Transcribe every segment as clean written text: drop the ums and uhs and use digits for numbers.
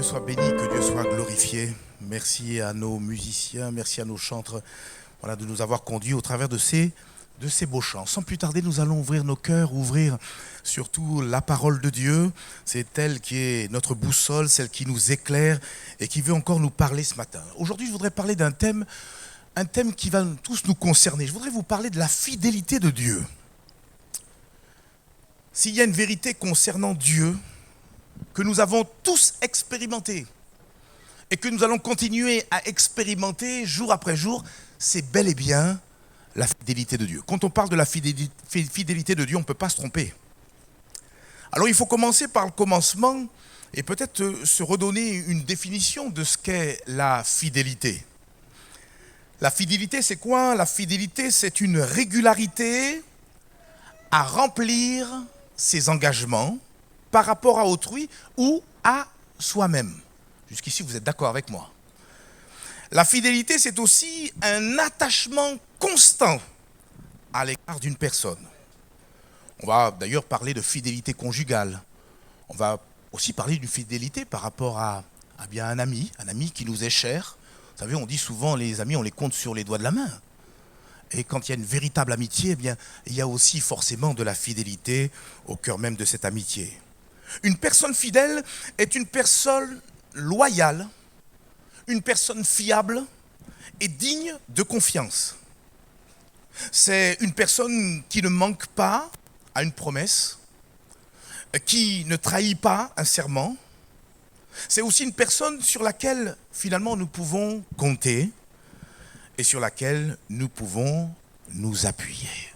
Dieu soit béni, que Dieu soit glorifié. Merci à nos musiciens, merci à nos chantres, voilà, de nous avoir conduits au travers de ces beaux chants. Sans plus tarder, nous allons ouvrir nos cœurs, ouvrir surtout la parole de Dieu. C'est elle qui est notre boussole, celle qui nous éclaire et qui veut encore nous parler ce matin. Aujourd'hui, je voudrais parler d'un thème, un thème qui va tous nous concerner. Je voudrais vous parler de la fidélité de Dieu. S'il y a une vérité concernant Dieu, que nous avons tous expérimenté et que nous allons continuer à expérimenter jour après jour, c'est bel et bien la fidélité de Dieu. Quand on parle de la fidélité de Dieu, on ne peut pas se tromper. Alors il faut commencer par le commencement et peut-être se redonner une définition de ce qu'est la fidélité. La fidélité, c'est quoi? La fidélité, c'est une régularité à remplir ses engagements par rapport à autrui ou à soi-même. Jusqu'ici, vous êtes d'accord avec moi. La fidélité, c'est aussi un attachement constant à l'égard d'une personne. On va d'ailleurs parler de fidélité conjugale. On va aussi parler d'une fidélité par rapport à bien un ami qui nous est cher. Vous savez, on dit souvent, les amis, on les compte sur les doigts de la main. Et quand il y a une véritable amitié, eh bien, il y a aussi forcément de la fidélité au cœur même de cette amitié. Une personne fidèle est une personne loyale, une personne fiable et digne de confiance. C'est une personne qui ne manque pas à une promesse, qui ne trahit pas un serment. C'est aussi une personne sur laquelle finalement nous pouvons compter et sur laquelle nous pouvons nous appuyer.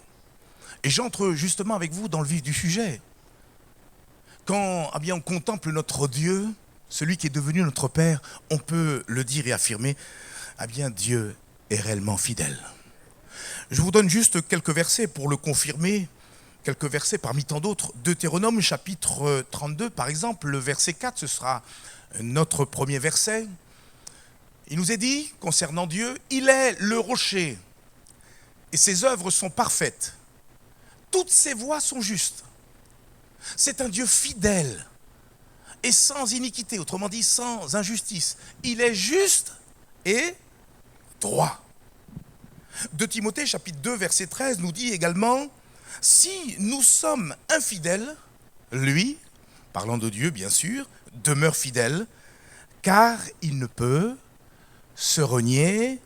Et j'entre justement avec vous dans le vif du sujet. Quand on contemple notre Dieu, celui qui est devenu notre Père, on peut le dire et affirmer, Dieu est réellement fidèle. Je vous donne juste quelques versets pour le confirmer, quelques versets parmi tant d'autres. Deutéronome chapitre 32 par exemple, le verset 4, ce sera notre premier verset. Il nous est dit, concernant Dieu, il est le rocher et ses œuvres sont parfaites. Toutes ses voies sont justes. C'est un Dieu fidèle et sans iniquité, autrement dit sans injustice. Il est juste et droit. 2 Timothée chapitre 2 verset 13 nous dit également, si nous sommes infidèles, lui, parlant de Dieu bien sûr, demeure fidèle, car il ne peut se renier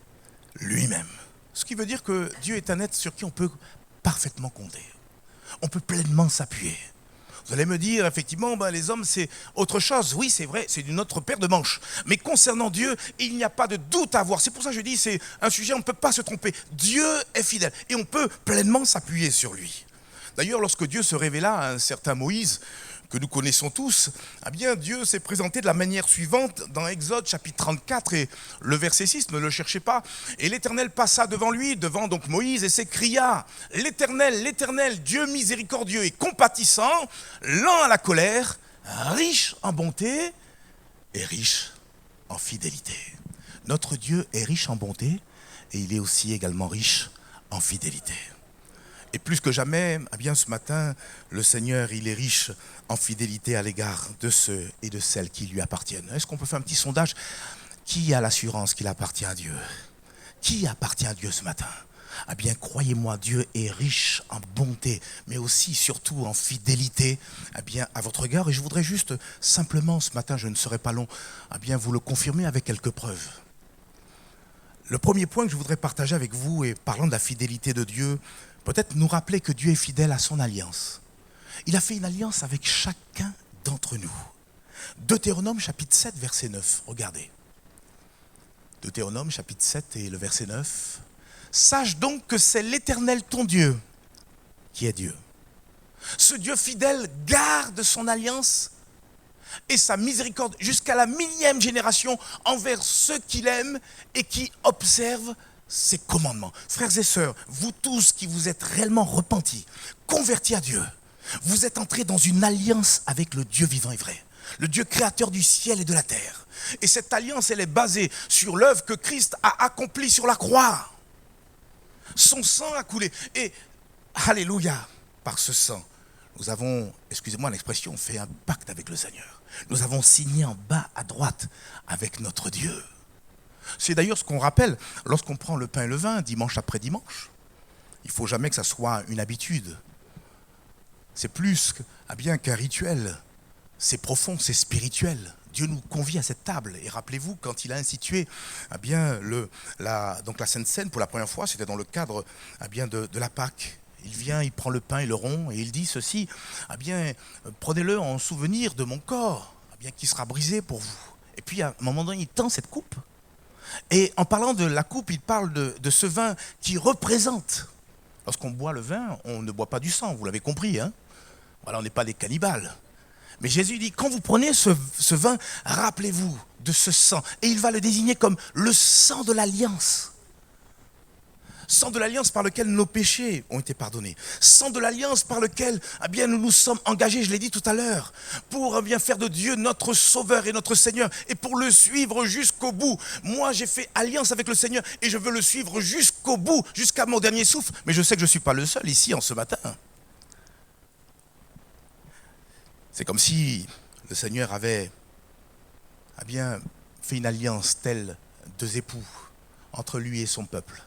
lui-même. Ce qui veut dire que Dieu est un être sur qui on peut parfaitement compter. On peut pleinement s'appuyer. Vous allez me dire, effectivement, les hommes, c'est autre chose. Oui, c'est vrai, c'est d'une autre paire de manches. Mais concernant Dieu, il n'y a pas de doute à avoir. C'est pour ça que je dis, c'est un sujet, on ne peut pas se tromper. Dieu est fidèle et on peut pleinement s'appuyer sur lui. D'ailleurs, lorsque Dieu se révéla à un certain Moïse, que nous connaissons tous, Dieu s'est présenté de la manière suivante dans Exode chapitre 34 et le verset 6, ne le cherchez pas. Et l'Éternel passa devant lui, devant donc Moïse, et s'écria, l'Éternel, l'Éternel, Dieu miséricordieux et compatissant, lent à la colère, riche en bonté et riche en fidélité. Notre Dieu est riche en bonté et il est aussi également riche en fidélité. Et plus que jamais, ce matin, le Seigneur, il est riche en fidélité à l'égard de ceux et de celles qui lui appartiennent. Est-ce qu'on peut faire un petit sondage? Qui a l'assurance qu'il appartient à Dieu? Qui appartient à Dieu ce matin? Croyez-moi, Dieu est riche en bonté, mais aussi, surtout, en fidélité, à votre égard. Et je voudrais juste, simplement, ce matin, je ne serai pas long, vous le confirmer avec quelques preuves. Le premier point que je voudrais partager avec vous, et parlant de la fidélité de Dieu, peut-être nous rappeler que Dieu est fidèle à son alliance. Il a fait une alliance avec chacun d'entre nous. Deutéronome chapitre 7, verset 9, regardez. Deutéronome chapitre 7 et le verset 9. Sache donc que c'est l'Éternel ton Dieu qui est Dieu. Ce Dieu fidèle garde son alliance et sa miséricorde jusqu'à la 1000e génération envers ceux qu'il aime et qui observent ses commandements. Frères et sœurs, vous tous qui vous êtes réellement repentis, convertis à Dieu, vous êtes entrés dans une alliance avec le Dieu vivant et vrai, le Dieu créateur du ciel et de la terre. Et cette alliance, elle est basée sur l'œuvre que Christ a accomplie sur la croix. Son sang a coulé. Et, alléluia, par ce sang, nous avons, excusez-moi l'expression, fait un pacte avec le Seigneur. Nous avons signé en bas à droite avec notre Dieu. C'est d'ailleurs ce qu'on rappelle lorsqu'on prend le pain et le vin dimanche après dimanche. Il ne faut jamais que ça soit une habitude. C'est plus qu'un rituel. C'est profond, c'est spirituel. Dieu nous convie à cette table. Et rappelez-vous, quand il a institué donc la Sainte Seine pour la première fois, c'était dans le cadre de la Pâque. Il vient, il prend le pain et le rond et il dit ceci, prenez-le en souvenir de mon corps, qui sera brisé pour vous. Et puis à un moment donné, il tend cette coupe. Et en parlant de la coupe, il parle de ce vin qui représente. Lorsqu'on boit le vin, on ne boit pas du sang, vous l'avez compris. Voilà, on n'est pas des cannibales. Mais Jésus dit, quand vous prenez ce vin, rappelez-vous de ce sang. Et il va le désigner comme le sang de l'alliance. Sang de l'alliance par lequel nos péchés ont été pardonnés. Sang de l'alliance par lequel nous nous sommes engagés, je l'ai dit tout à l'heure, pour faire de Dieu notre Sauveur et notre Seigneur et pour le suivre jusqu'au bout. Moi, j'ai fait alliance avec le Seigneur et je veux le suivre jusqu'au bout, jusqu'à mon dernier souffle. Mais je sais que je ne suis pas le seul ici en ce matin. C'est comme si le Seigneur avait fait une alliance telle deux époux entre lui et son peuple.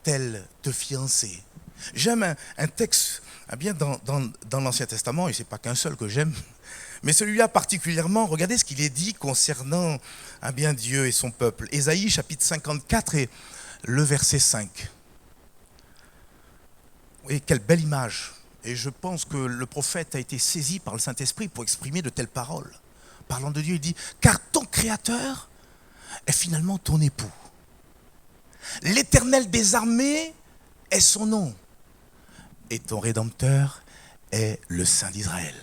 Tels de fiancés. J'aime un texte dans l'Ancien Testament, et ce n'est pas qu'un seul que j'aime, mais celui-là particulièrement, regardez ce qu'il est dit concernant Dieu et son peuple. Ésaïe chapitre 54 et le verset 5. Vous voyez, quelle belle image. Et je pense que le prophète a été saisi par le Saint-Esprit pour exprimer de telles paroles. Parlant de Dieu, il dit, car ton Créateur est finalement ton époux. L'Éternel des armées est son nom. Et ton Rédempteur est le Saint d'Israël.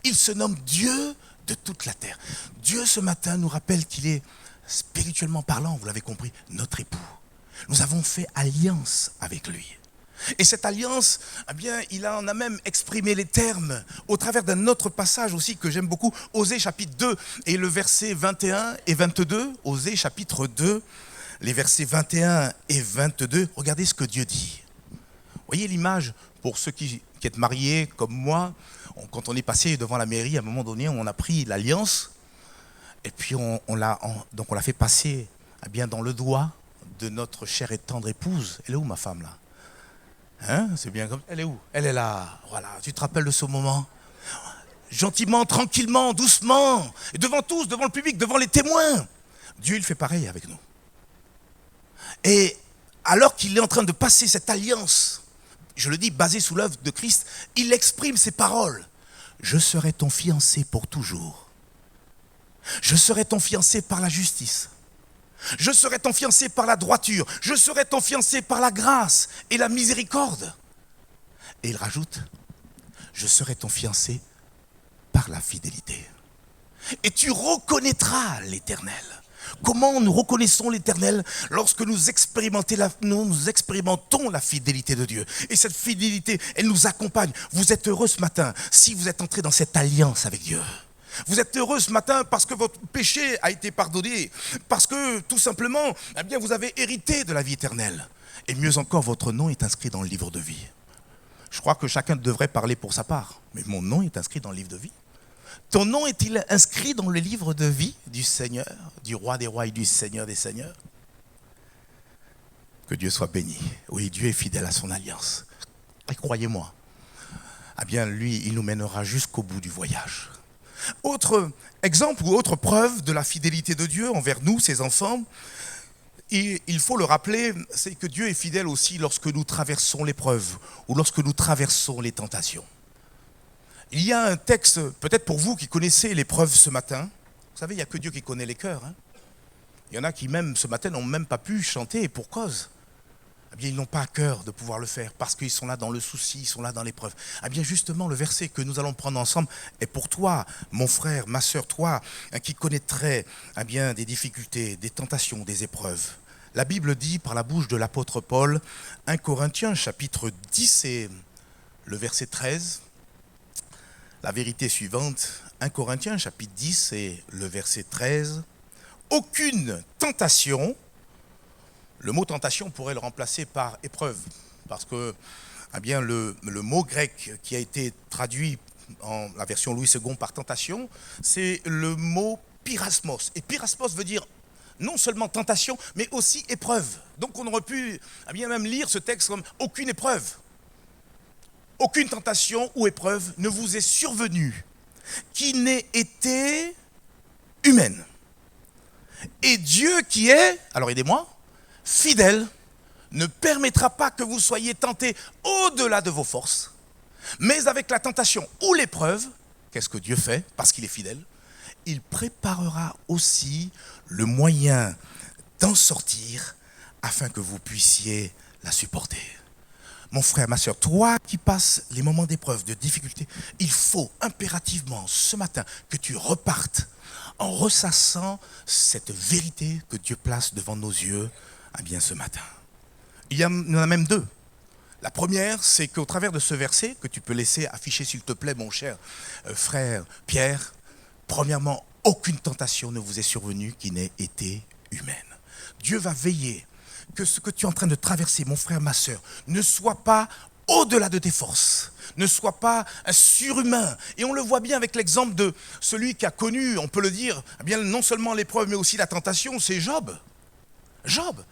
Il se nomme Dieu de toute la terre. Dieu, ce matin, nous rappelle qu'il est, spirituellement parlant, vous l'avez compris, notre époux. Nous avons fait alliance avec lui. Et cette alliance, il en a même exprimé les termes au travers d'un autre passage aussi que j'aime beaucoup, Osée chapitre 2 et le verset 21 et 22. Osée chapitre 2. Les versets 21 et 22, regardez ce que Dieu dit. Voyez l'image, pour ceux qui êtes mariés comme moi, quand on est passé devant la mairie, à un moment donné, on a pris l'alliance, et puis on l'a fait passer dans le doigt de notre chère et tendre épouse. Elle est où ma femme là? C'est bien comme elle est où? Elle est là, voilà, tu te rappelles de ce moment? Gentiment, tranquillement, doucement, et devant tous, devant le public, devant les témoins. Dieu, il fait pareil avec nous. Et alors qu'il est en train de passer cette alliance, je le dis, basée sous l'œuvre de Christ, il exprime ces paroles. Je serai ton fiancé pour toujours. Je serai ton fiancé par la justice. Je serai ton fiancé par la droiture. Je serai ton fiancé par la grâce et la miséricorde. Et il rajoute, je serai ton fiancé par la fidélité. Et tu reconnaîtras l'Éternel. Comment nous reconnaissons l'Éternel? Lorsque nous expérimentons la fidélité de Dieu. Et cette fidélité, elle nous accompagne. Vous êtes heureux ce matin si vous êtes entré dans cette alliance avec Dieu. Vous êtes heureux ce matin parce que votre péché a été pardonné. Parce que tout simplement, vous avez hérité de la vie éternelle. Et mieux encore, votre nom est inscrit dans le livre de vie. Je crois que chacun devrait parler pour sa part. Mais mon nom est inscrit dans le livre de vie. Ton nom est-il inscrit dans le livre de vie du Seigneur, du Roi des rois et du Seigneur des seigneurs? Que Dieu soit béni. Oui, Dieu est fidèle à son alliance. Et croyez-moi, lui, il nous mènera jusqu'au bout du voyage. Autre exemple ou autre preuve de la fidélité de Dieu envers nous, ses enfants, et il faut le rappeler, c'est que Dieu est fidèle aussi lorsque nous traversons l'épreuve ou lorsque nous traversons les tentations. Il y a un texte, peut-être pour vous qui connaissez l'épreuve ce matin. Vous savez, il n'y a que Dieu qui connaît les cœurs. Il y en a qui même ce matin n'ont même pas pu chanter, et pour cause. Ils n'ont pas à cœur de pouvoir le faire parce qu'ils sont là dans le souci, ils sont là dans l'épreuve. Justement, le verset que nous allons prendre ensemble est pour toi, mon frère, ma sœur, toi qui connaîtrais des difficultés, des tentations, des épreuves. La Bible dit par la bouche de l'apôtre Paul, 1 Corinthiens chapitre 10 et le verset 13, la vérité suivante, 1 Corinthiens chapitre 10 et le verset 13, aucune tentation, le mot tentation pourrait le remplacer par épreuve, parce que eh bien, le mot grec qui a été traduit en la version Louis II par tentation, c'est le mot pyrasmos. Et pyrasmos veut dire non seulement tentation, mais aussi épreuve. Donc on aurait pu eh bien, même lire ce texte comme aucune épreuve, aucune tentation ou épreuve ne vous est survenue qui n'ait été humaine. Et Dieu qui est, alors aidez-moi, fidèle, ne permettra pas que vous soyez tentés au-delà de vos forces, mais avec la tentation ou l'épreuve, qu'est-ce que Dieu fait? Parce qu'il est fidèle, il préparera aussi le moyen d'en sortir afin que vous puissiez la supporter. Mon frère, ma soeur, toi qui passes les moments d'épreuve, de difficulté, il faut impérativement ce matin que tu repartes en ressassant cette vérité que Dieu place devant nos yeux, eh bien ce matin. Il y en a même deux. La première, c'est qu'au travers de ce verset, que tu peux laisser afficher s'il te plaît, mon cher frère Pierre, premièrement, aucune tentation ne vous est survenue qui n'ait été humaine. Dieu va veiller que ce que tu es en train de traverser, mon frère, ma soeur, ne soit pas au-delà de tes forces, ne soit pas un surhumain. Et on le voit bien avec l'exemple de celui qui a connu, on peut le dire, eh bien, non seulement l'épreuve, mais aussi la tentation, c'est Job. Job.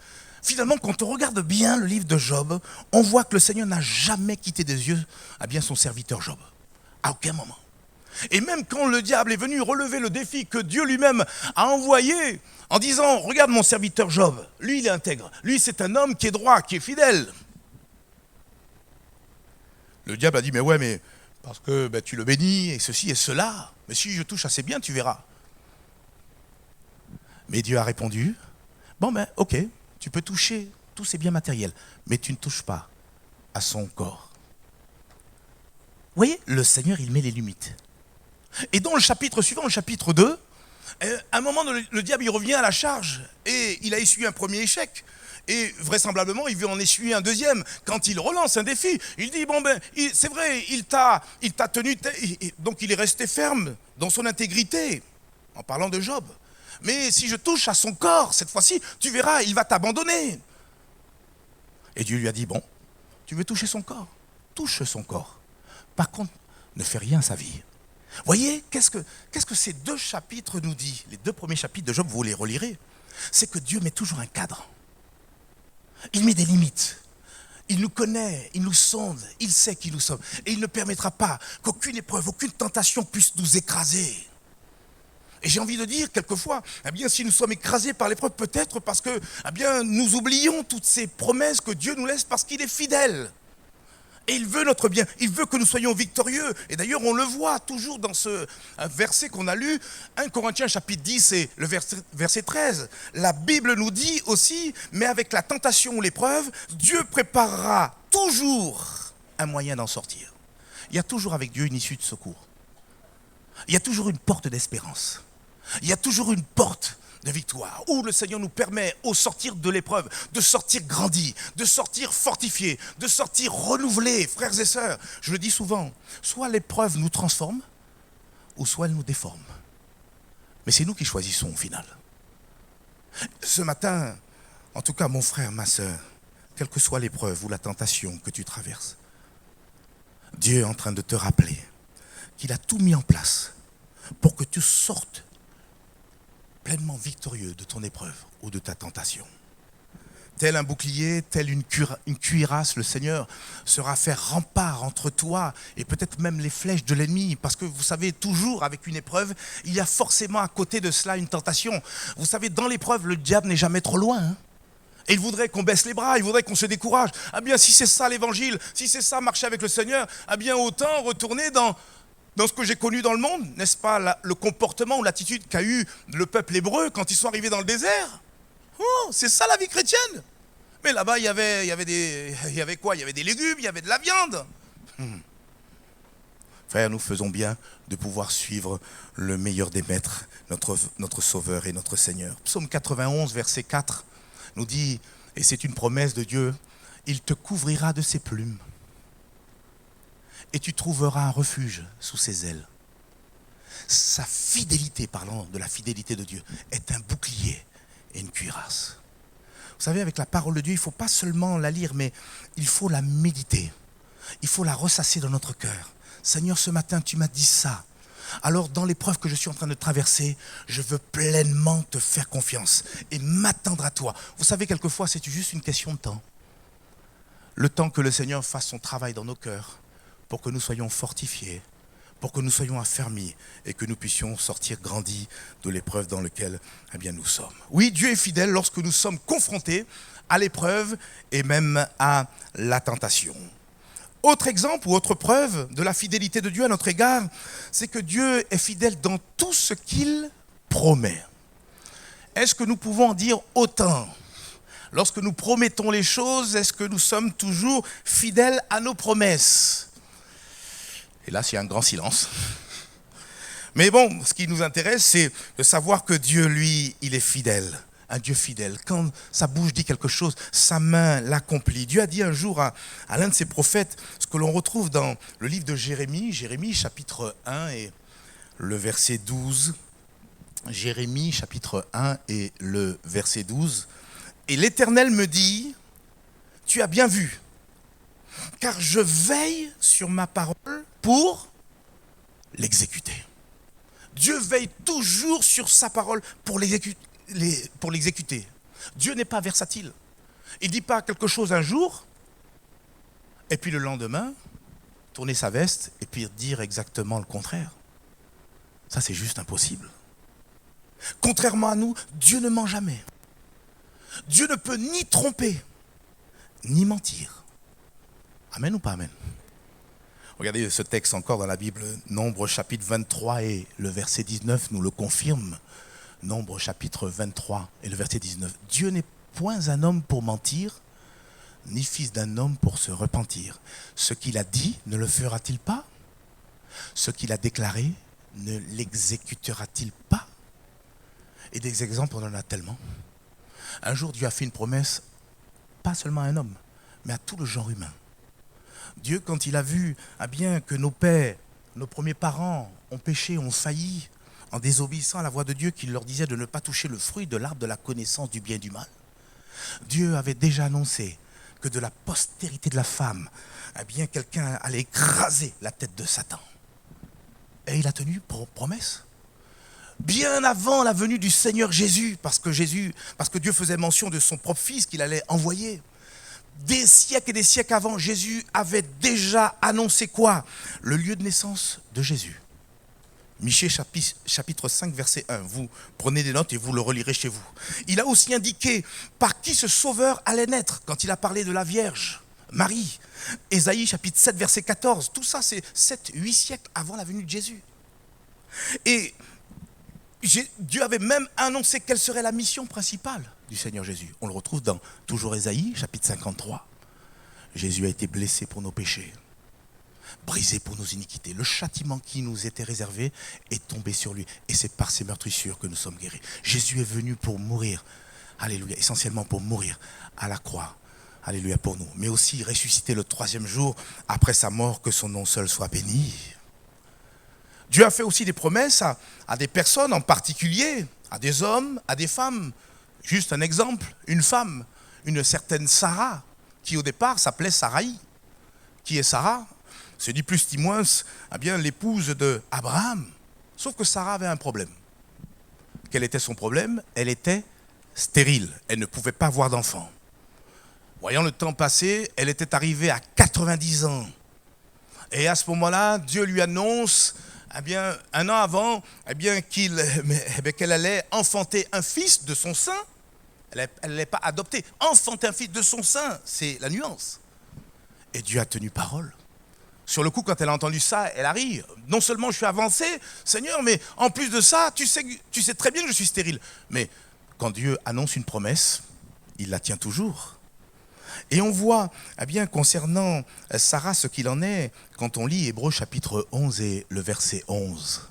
Finalement, quand on regarde bien le livre de Job, on voit que le Seigneur n'a jamais quitté des yeux eh bien, son serviteur Job. À aucun moment. Et même quand le diable est venu relever le défi que Dieu lui-même a envoyé en disant, regarde mon serviteur Job, lui il est intègre, lui c'est un homme qui est droit, qui est fidèle. Le diable a dit, mais ouais, mais parce que tu le bénis et ceci et cela, mais si je touche assez bien, tu verras. Mais Dieu a répondu, bon ok, tu peux toucher tous ces biens matériels, mais tu ne touches pas à son corps. Vous voyez, le Seigneur il met les limites. Et dans le chapitre suivant, le chapitre 2, à un moment, le diable il revient à la charge et il a essuyé un premier échec. Et vraisemblablement, il veut en essuyer un deuxième. Quand il relance un défi, il dit, c'est vrai, il t'a tenu, donc il est resté ferme dans son intégrité, en parlant de Job. Mais si je touche à son corps, cette fois-ci, tu verras, il va t'abandonner. Et Dieu lui a dit, bon, tu veux toucher son corps? Touche son corps. Par contre, ne fais rien à sa vie. Voyez, qu'est-ce que ces deux chapitres nous disent? Les deux premiers chapitres de Job, vous les relirez. C'est que Dieu met toujours un cadre. Il met des limites. Il nous connaît, il nous sonde, il sait qui nous sommes. Et il ne permettra pas qu'aucune épreuve, aucune tentation puisse nous écraser. Et j'ai envie de dire, quelquefois, eh bien, si nous sommes écrasés par l'épreuve, peut-être parce que nous oublions toutes ces promesses que Dieu nous laisse parce qu'il est fidèle. Et il veut notre bien, il veut que nous soyons victorieux. Et d'ailleurs, on le voit toujours dans ce verset qu'on a lu, 1 Corinthiens chapitre 10 et le verset 13. La Bible nous dit aussi, mais avec la tentation ou l'épreuve, Dieu préparera toujours un moyen d'en sortir. Il y a toujours avec Dieu une issue de secours. Il y a toujours une porte d'espérance. Il y a toujours une porte de victoire, où le Seigneur nous permet, au sortir de l'épreuve, de sortir grandi, de sortir fortifié, de sortir renouvelé, frères et sœurs. Je le dis souvent, soit l'épreuve nous transforme, ou soit elle nous déforme. Mais c'est nous qui choisissons au final. Ce matin, en tout cas mon frère, ma sœur, quelle que soit l'épreuve ou la tentation que tu traverses, Dieu est en train de te rappeler qu'il a tout mis en place pour que tu sortes pleinement victorieux de ton épreuve ou de ta tentation. Tel un bouclier, tel une cuirasse, le Seigneur sera faire rempart entre toi et peut-être même les flèches de l'ennemi. Parce que vous savez, toujours avec une épreuve, il y a forcément à côté de cela une tentation. Vous savez, dans l'épreuve, le diable n'est jamais trop loin. Et il voudrait qu'on baisse les bras, il voudrait qu'on se décourage. Ah bien, si c'est ça l'évangile, si c'est ça marcher avec le Seigneur, ah bien, autant retourner dans ce que j'ai connu dans le monde, n'est-ce pas, le comportement ou l'attitude qu'a eu le peuple hébreu quand ils sont arrivés dans le désert. Oh, c'est ça la vie chrétienne. Mais là-bas, il y avait quoi? Il y avait des légumes, il y avait de la viande. Frère, nous faisons bien de pouvoir suivre le meilleur des maîtres, notre Sauveur et notre Seigneur. Psaume 91, verset 4, nous dit, et c'est une promesse de Dieu, il te couvrira de ses plumes. Et tu trouveras un refuge sous ses ailes. Sa fidélité, parlant de la fidélité de Dieu, est un bouclier et une cuirasse. Vous savez, avec la parole de Dieu, il ne faut pas seulement la lire, mais il faut la méditer. Il faut la ressasser dans notre cœur. Seigneur, ce matin, tu m'as dit ça. Alors, dans l'épreuve que je suis en train de traverser, je veux pleinement te faire confiance et m'attendre à toi. Vous savez, quelquefois, c'est juste une question de temps. Le temps que le Seigneur fasse son travail dans nos cœurs pour que nous soyons fortifiés, pour que nous soyons affermis et que nous puissions sortir grandis de l'épreuve dans laquelle nous sommes. Oui, Dieu est fidèle lorsque nous sommes confrontés à l'épreuve et même à la tentation. Autre exemple ou autre preuve de la fidélité de Dieu à notre égard, c'est que Dieu est fidèle dans tout ce qu'il promet. Est-ce que nous pouvons en dire autant ? Lorsque nous promettons les choses, est-ce que nous sommes toujours fidèles à nos promesses ? Et là, c'est un grand silence. Mais bon, ce qui nous intéresse, c'est de savoir que Dieu, lui, il est fidèle. Un Dieu fidèle. Quand sa bouche dit quelque chose, sa main l'accomplit. Dieu a dit un jour à l'un de ses prophètes, ce que l'on retrouve dans le livre de Jérémie, Jérémie chapitre 1 et le verset 12. Jérémie chapitre 1 et le verset 12. Et l'Éternel me dit, tu as bien vu, car je veille sur ma parole pour l'exécuter. Dieu veille toujours sur sa parole pour l'exécuter. Dieu n'est pas versatile. Il ne dit pas quelque chose un jour, et puis le lendemain, tourner sa veste et puis dire exactement le contraire. Ça, c'est juste impossible. Contrairement à nous, Dieu ne ment jamais. Dieu ne peut ni tromper, ni mentir. Amen ou pas amen? Regardez ce texte encore dans la Bible, Nombre chapitre 23 et le verset 19 nous le confirme. Nombre chapitre 23 et le verset 19. Dieu n'est point un homme pour mentir, ni fils d'un homme pour se repentir. Ce qu'il a dit, ne le fera-t-il pas? Ce qu'il a déclaré, ne l'exécutera-t-il pas? Et des exemples, on en a tellement. Un jour, Dieu a fait une promesse, pas seulement à un homme, mais à tout le genre humain. Dieu, quand il a vu bien que nos pères, nos premiers parents ont péché, ont failli, en désobéissant à la voix de Dieu qui leur disait de ne pas toucher le fruit de l'arbre de la connaissance du bien et du mal, Dieu avait déjà annoncé que de la postérité de la femme, quelqu'un allait écraser la tête de Satan. Et il a tenu promesse. Bien avant la venue du Seigneur Jésus, parce que Dieu faisait mention de son propre fils qu'il allait envoyer. Des siècles et des siècles avant, Jésus avait déjà annoncé quoi? Le lieu de naissance de Jésus. Michée chapitre 5 verset 1. Vous prenez des notes et vous le relirez chez vous. Il a aussi indiqué par qui ce sauveur allait naître quand il a parlé de la Vierge Marie. Ésaïe chapitre 7 verset 14. Tout ça c'est 7-8 siècles avant la venue de Jésus. Et Dieu avait même annoncé quelle serait la mission principale du Seigneur Jésus. On le retrouve dans toujours Ésaïe, chapitre 53. Jésus a été blessé pour nos péchés, brisé pour nos iniquités. Le châtiment qui nous était réservé est tombé sur lui. Et c'est par ses meurtrissures que nous sommes guéris. Jésus est venu pour mourir, alléluia, essentiellement pour mourir à la croix, alléluia, pour nous. Mais aussi ressusciter le 3e jour après sa mort, que son nom seul soit béni. Dieu a fait aussi des promesses à des personnes en particulier, à des hommes, à des femmes. Juste un exemple, une femme, une certaine Sarah, qui au départ s'appelait Saraï. Qui est Sarah? C'est ni plus ni moins l'épouse d'Abraham. Sauf que Sarah avait un problème. Quel était son problème? Elle était stérile. Elle ne pouvait pas avoir d'enfant. Voyant le temps passer, elle était arrivée à 90 ans. Et à ce moment-là, Dieu lui annonce un an avant, qu'elle allait enfanter un fils de son sein. Elle n'allait pas adopter. Enfanter un fils de son sein, c'est la nuance. Et Dieu a tenu parole. Sur le coup, quand elle a entendu ça, elle a ri. Non seulement je suis avancé, Seigneur, mais en plus de ça, tu sais très bien que je suis stérile. Mais quand Dieu annonce une promesse, il la tient toujours. Et on voit concernant Sarah ce qu'il en est quand on lit Hébreux chapitre 11 et le verset 11.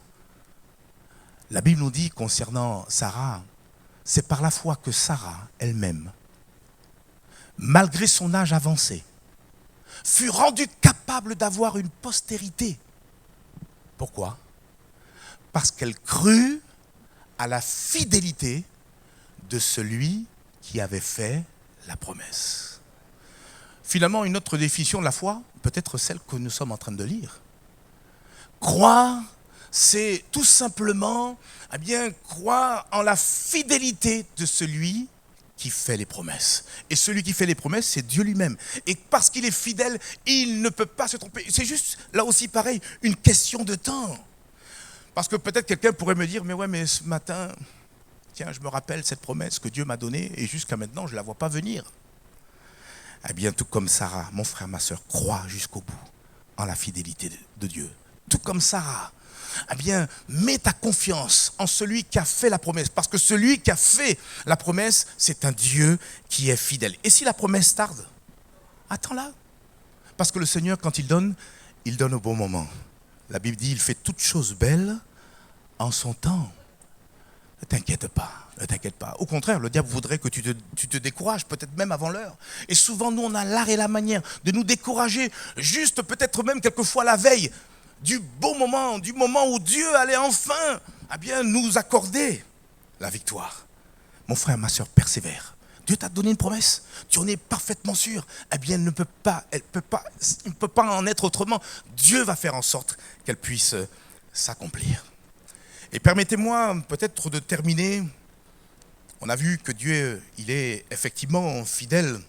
La Bible nous dit concernant Sarah, c'est par la foi que Sarah elle-même, malgré son âge avancé, fut rendue capable d'avoir une postérité. Pourquoi? Parce qu'elle crut à la fidélité de celui qui avait fait la promesse. Finalement, une autre définition de la foi, peut-être celle que nous sommes en train de lire. Croire, c'est tout simplement croire en la fidélité de celui qui fait les promesses. Et celui qui fait les promesses, c'est Dieu lui-même. Et parce qu'il est fidèle, il ne peut pas se tromper. C'est juste, là aussi pareil, une question de temps. Parce que peut-être quelqu'un pourrait me dire, mais ce matin, tiens, je me rappelle cette promesse que Dieu m'a donnée et jusqu'à maintenant, je ne la vois pas venir. Eh bien, tout comme Sarah, mon frère, ma soeur, crois jusqu'au bout en la fidélité de Dieu. Tout comme Sarah, mets ta confiance en celui qui a fait la promesse. Parce que celui qui a fait la promesse, c'est un Dieu qui est fidèle. Et si la promesse tarde, attends-la. Parce que le Seigneur, quand il donne au bon moment. La Bible dit, il fait toutes choses belles en son temps. Ne t'inquiète pas, ne t'inquiète pas. Au contraire, le diable voudrait que tu te décourages, peut-être même avant l'heure. Et souvent, nous, on a l'art et la manière de nous décourager, juste peut-être même quelquefois la veille du beau moment, du moment où Dieu allait enfin nous accorder la victoire. Mon frère, ma soeur, persévère. Dieu t'a donné une promesse, tu en es parfaitement sûr. Elle ne peut pas en être autrement. Dieu va faire en sorte qu'elle puisse s'accomplir. Et permettez-moi peut-être de terminer. On a vu que Dieu, il est effectivement fidèle.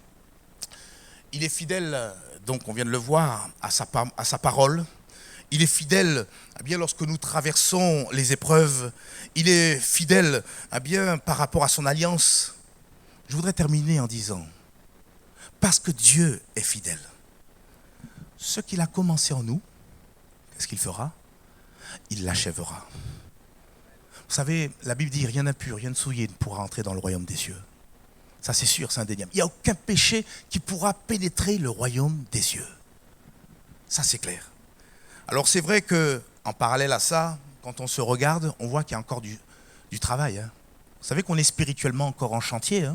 Il est fidèle, donc on vient de le voir, à sa parole. Il est fidèle lorsque nous traversons les épreuves. Il est fidèle par rapport à son alliance. Je voudrais terminer en disant, parce que Dieu est fidèle, ce qu'il a commencé en nous, qu'est-ce qu'il fera? Il l'achèvera. Vous savez, la Bible dit, rien d'impur, rien de souillé ne pourra entrer dans le royaume des cieux. Ça c'est sûr, c'est indéniable. Il n'y a aucun péché qui pourra pénétrer le royaume des cieux. Ça c'est clair. Alors c'est vrai qu'en parallèle à ça, quand on se regarde, on voit qu'il y a encore du travail. Vous savez qu'on est spirituellement encore en chantier.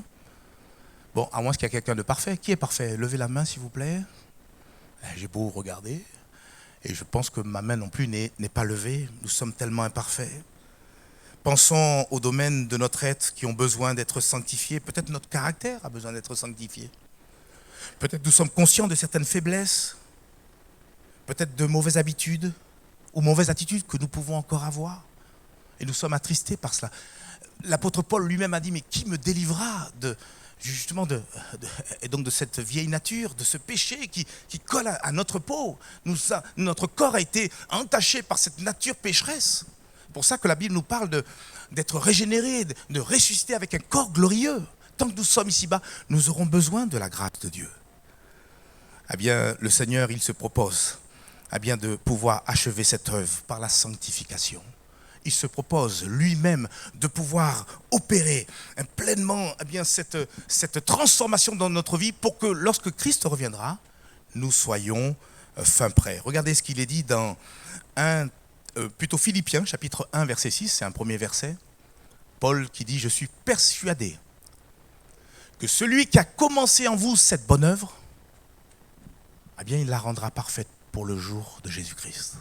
Bon, à moins qu'il y ait quelqu'un de parfait. Qui est parfait? Levez la main s'il vous plaît. J'ai beau regarder, et je pense que ma main non plus n'est pas levée. Nous sommes tellement imparfaits. Pensons aux domaines de notre être qui ont besoin d'être sanctifiés. Peut-être notre caractère a besoin d'être sanctifié. Peut-être nous sommes conscients de certaines faiblesses. Peut-être de mauvaises habitudes ou mauvaises attitudes que nous pouvons encore avoir. Et nous sommes attristés par cela. L'apôtre Paul lui-même a dit, mais qui me délivrera de cette vieille nature, de ce péché qui colle à notre peau. Notre corps a été entaché par cette nature pécheresse. C'est pour ça que la Bible nous parle d'être régénéré, de ressusciter avec un corps glorieux. Tant que nous sommes ici-bas, nous aurons besoin de la grâce de Dieu. Le Seigneur, il se propose de pouvoir achever cette œuvre par la sanctification. Il se propose lui-même de pouvoir opérer pleinement cette transformation dans notre vie pour que lorsque Christ reviendra, nous soyons fin prêts. Regardez ce qu'il est dit dans Philippiens, chapitre 1, verset 6, c'est un premier verset. Paul qui dit, je suis persuadé que celui qui a commencé en vous cette bonne œuvre, il la rendra parfaite pour le jour de Jésus-Christ.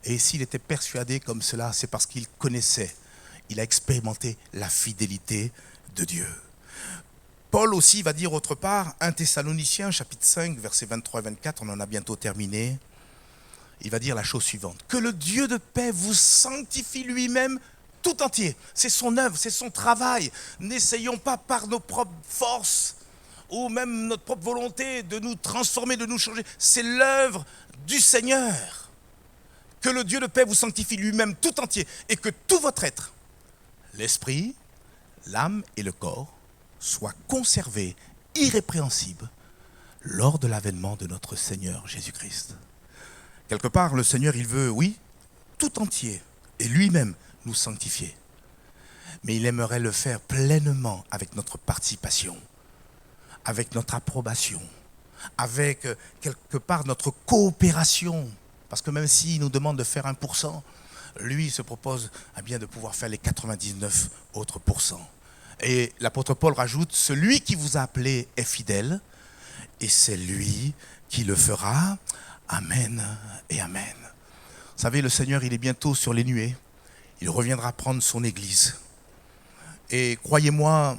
Et s'il était persuadé comme cela, c'est parce qu'il connaissait, il a expérimenté la fidélité de Dieu. Paul aussi va dire autre part, 1 Thessaloniciens, chapitre 5, versets 23 et 24, on en a bientôt terminé. Il va dire la chose suivante, que le Dieu de paix vous sanctifie lui-même tout entier. C'est son œuvre, c'est son travail. N'essayons pas par nos propres forces ou même notre propre volonté de nous transformer, de nous changer. C'est l'œuvre du Seigneur. Que le Dieu de paix vous sanctifie lui-même tout entier et que tout votre être, l'esprit, l'âme et le corps, soient conservés irrépréhensibles lors de l'avènement de notre Seigneur Jésus-Christ. Quelque part, le Seigneur, il veut, oui, tout entier et lui-même nous sanctifier. Mais il aimerait le faire pleinement avec notre participation, avec notre approbation, avec quelque part notre coopération. Parce que même s'il nous demande de faire 1%, lui il se propose de pouvoir faire les 99 autres pourcents. Et l'apôtre Paul rajoute, celui qui vous a appelé est fidèle, et c'est lui qui le fera. Amen et amen. Vous savez, le Seigneur, il est bientôt sur les nuées. Il reviendra prendre son Église. Et croyez-moi,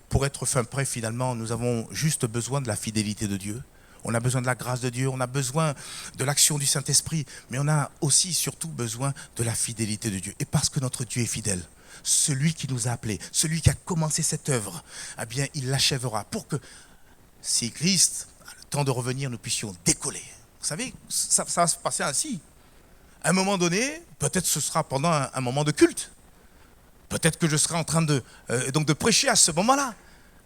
pour être fin prêt, finalement, nous avons juste besoin de la fidélité de Dieu. On a besoin de la grâce de Dieu, on a besoin de l'action du Saint-Esprit, mais on a aussi, surtout, besoin de la fidélité de Dieu. Et parce que notre Dieu est fidèle, celui qui nous a appelés, celui qui a commencé cette œuvre, eh bien, il l'achèvera pour que, si Christ a le temps de revenir, nous puissions décoller. Vous savez, ça va se passer ainsi. À un moment donné, peut-être ce sera pendant un moment de culte. Peut-être que je serai en train de prêcher à ce moment-là.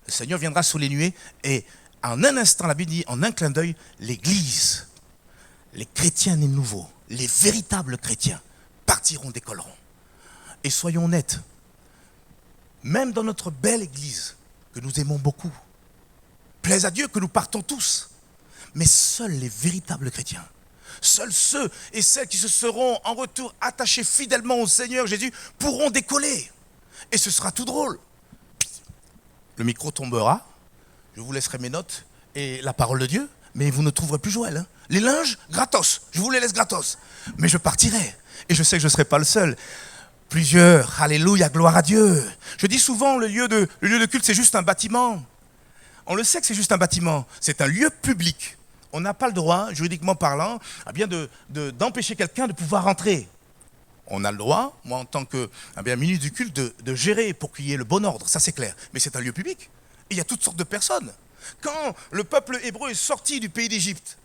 Le Seigneur viendra sous les nuées et en un instant, la Bible dit, en un clin d'œil, l'Église, les chrétiens nés nouveaux, les véritables chrétiens partiront, décolleront. Et soyons honnêtes, même dans notre belle Église, que nous aimons beaucoup, plaise à Dieu que nous partons tous, mais seuls les véritables chrétiens, seuls ceux et celles qui se seront en retour attachés fidèlement au Seigneur Jésus pourront décoller. Et ce sera tout drôle. Le micro tombera, je vous laisserai mes notes et la parole de Dieu, mais vous ne trouverez plus Joël. Les linges, gratos, je vous les laisse gratos. Mais je partirai et je sais que je ne serai pas le seul. Plusieurs, alléluia, gloire à Dieu. Je dis souvent, le lieu de culte, c'est juste un bâtiment. On le sait que c'est juste un bâtiment, c'est un lieu public. On n'a pas le droit, juridiquement parlant, d'empêcher quelqu'un de pouvoir rentrer. On a le droit, moi en tant que ministre du culte, de gérer pour qu'il y ait le bon ordre, ça c'est clair. Mais c'est un lieu public. Et il y a toutes sortes de personnes. Quand le peuple hébreu est sorti du pays d'Égypte,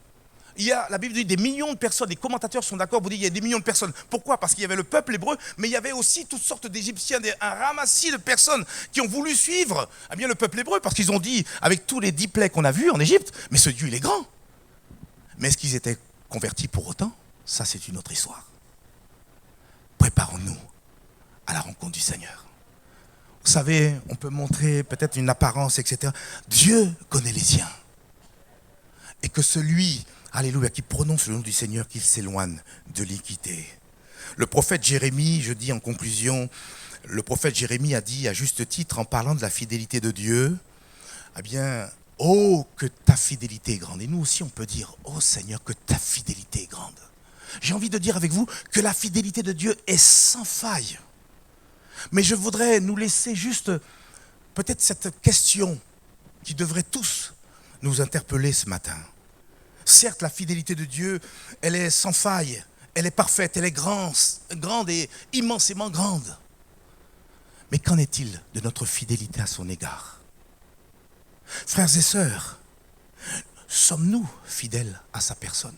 il y a, la Bible dit, des millions de personnes, les commentateurs sont d'accord pour dire qu'il y a des millions de personnes. Pourquoi? Parce qu'il y avait le peuple hébreu, mais il y avait aussi toutes sortes d'Égyptiens, un ramassis de personnes qui ont voulu suivre le peuple hébreu, parce qu'ils ont dit, avec tous les 10 plaies qu'on a vus en Égypte, mais ce Dieu il est grand. Mais est-ce qu'ils étaient convertis pour autant? Ça c'est une autre histoire. Préparons-nous à la rencontre du Seigneur. Vous savez, on peut montrer peut-être une apparence, etc. Dieu connaît les siens. Et que celui, alléluia, qui prononce le nom du Seigneur, qu'il s'éloigne de l'iniquité. Le prophète Jérémie, je dis en conclusion, le prophète Jérémie a dit à juste titre, en parlant de la fidélité de Dieu, oh, que ta fidélité est grande. Et nous aussi, on peut dire, oh Seigneur, que ta fidélité est grande. J'ai envie de dire avec vous que la fidélité de Dieu est sans faille. Mais je voudrais nous laisser juste peut-être cette question qui devrait tous nous interpeller ce matin. Certes, la fidélité de Dieu, elle est sans faille, elle est parfaite, elle est grande et immensément grande. Mais qu'en est-il de notre fidélité à son égard? Frères et sœurs, sommes-nous fidèles à sa personne?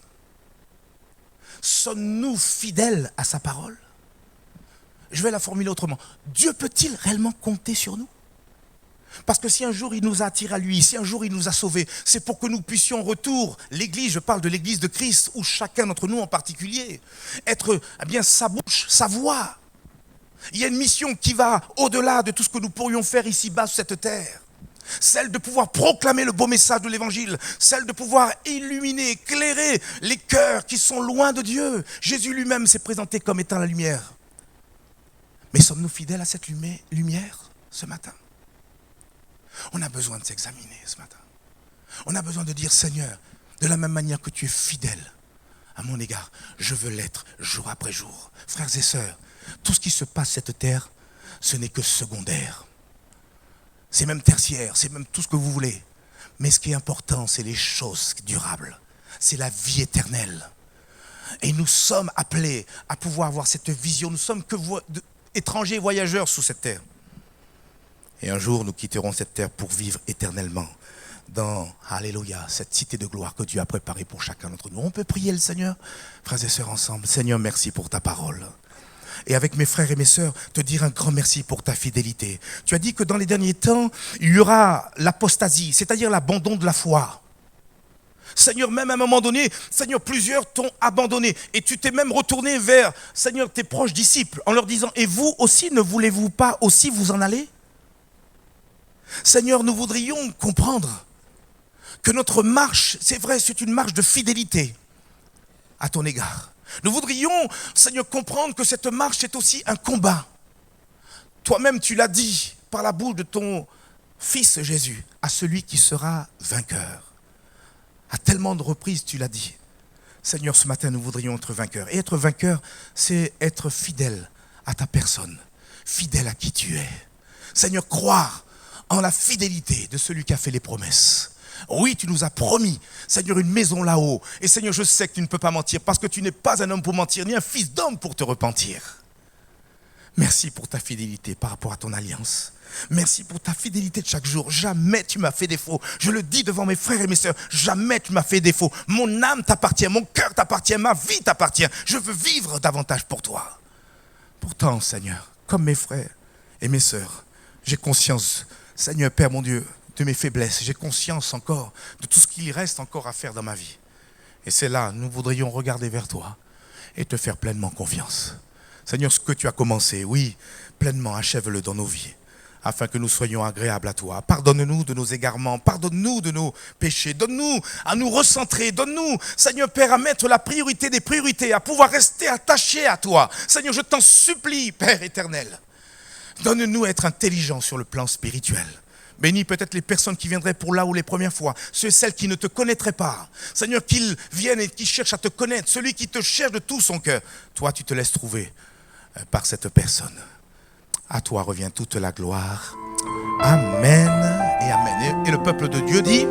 Sommes-nous fidèles à sa parole? Je vais la formuler autrement. Dieu peut-il réellement compter sur nous? Parce que si un jour il nous a attirés à lui, si un jour il nous a sauvés, c'est pour que nous puissions en retour, l'église, je parle de l'église de Christ, où chacun d'entre nous en particulier, être sa bouche, sa voix. Il y a une mission qui va au-delà de tout ce que nous pourrions faire ici-bas sur cette terre. Celle de pouvoir proclamer le beau message de l'évangile, celle de pouvoir illuminer, éclairer les cœurs qui sont loin de Dieu. Jésus lui-même s'est présenté comme étant la lumière. Mais sommes-nous fidèles à cette lumière ce matin? On a besoin de s'examiner ce matin. On a besoin de dire, Seigneur, de la même manière que tu es fidèle à mon égard, je veux l'être jour après jour. Frères et sœurs, tout ce qui se passe sur cette terre, ce n'est que secondaire. C'est même tertiaire, c'est même tout ce que vous voulez. Mais ce qui est important, c'est les choses durables. C'est la vie éternelle. Et nous sommes appelés à pouvoir avoir cette vision. Nous sommes que étrangers, voyageurs sous cette terre. Et un jour, nous quitterons cette terre pour vivre éternellement dans, alléluia, cette cité de gloire que Dieu a préparée pour chacun d'entre nous. On peut prier le Seigneur, frères et sœurs, ensemble. Seigneur, merci pour ta parole. Et avec mes frères et mes sœurs, te dire un grand merci pour ta fidélité. Tu as dit que dans les derniers temps, il y aura l'apostasie, c'est-à-dire l'abandon de la foi. Seigneur, même à un moment donné, Seigneur, plusieurs t'ont abandonné. Et tu t'es même retourné vers, Seigneur, tes proches disciples, en leur disant, et vous aussi, ne voulez-vous pas aussi vous en aller? Seigneur, nous voudrions comprendre que notre marche, c'est vrai, c'est une marche de fidélité à ton égard. Nous voudrions, Seigneur, comprendre que cette marche est aussi un combat. Toi-même, tu l'as dit par la bouche de ton Fils Jésus, à celui qui sera vainqueur. À tellement de reprises, tu l'as dit. Seigneur, ce matin, nous voudrions être vainqueurs. Et être vainqueur, c'est être fidèle à ta personne, fidèle à qui tu es. Seigneur, croire en la fidélité de celui qui a fait les promesses. Oui, tu nous as promis, Seigneur, une maison là-haut. Et Seigneur, je sais que tu ne peux pas mentir parce que tu n'es pas un homme pour mentir, ni un fils d'homme pour te repentir. Merci pour ta fidélité par rapport à ton alliance. Merci pour ta fidélité de chaque jour. Jamais tu m'as fait défaut. Je le dis devant mes frères et mes sœurs. Jamais tu m'as fait défaut. Mon âme t'appartient, mon cœur t'appartient, ma vie t'appartient. Je veux vivre davantage pour toi. Pourtant, Seigneur, comme mes frères et mes sœurs, j'ai conscience, Seigneur Père mon Dieu, de mes faiblesses. J'ai conscience encore de tout ce qu'il reste encore à faire dans ma vie. Et c'est là, nous voudrions regarder vers toi et te faire pleinement confiance. Seigneur, ce que tu as commencé, oui, pleinement achève-le dans nos vies, afin que nous soyons agréables à toi. Pardonne-nous de nos égarements, pardonne-nous de nos péchés, donne-nous à nous recentrer, donne-nous, Seigneur Père, à mettre la priorité des priorités, à pouvoir rester attachés à toi. Seigneur, je t'en supplie, Père éternel, donne-nous à être intelligents sur le plan spirituel. Bénis peut-être les personnes qui viendraient pour là ou les premières fois, ceux et celles qui ne te connaîtraient pas. Seigneur, qu'ils viennent et qui cherchent à te connaître, celui qui te cherche de tout son cœur. Toi, tu te laisses trouver par cette personne. À toi revient toute la gloire. Amen et amen. Et le peuple de Dieu dit...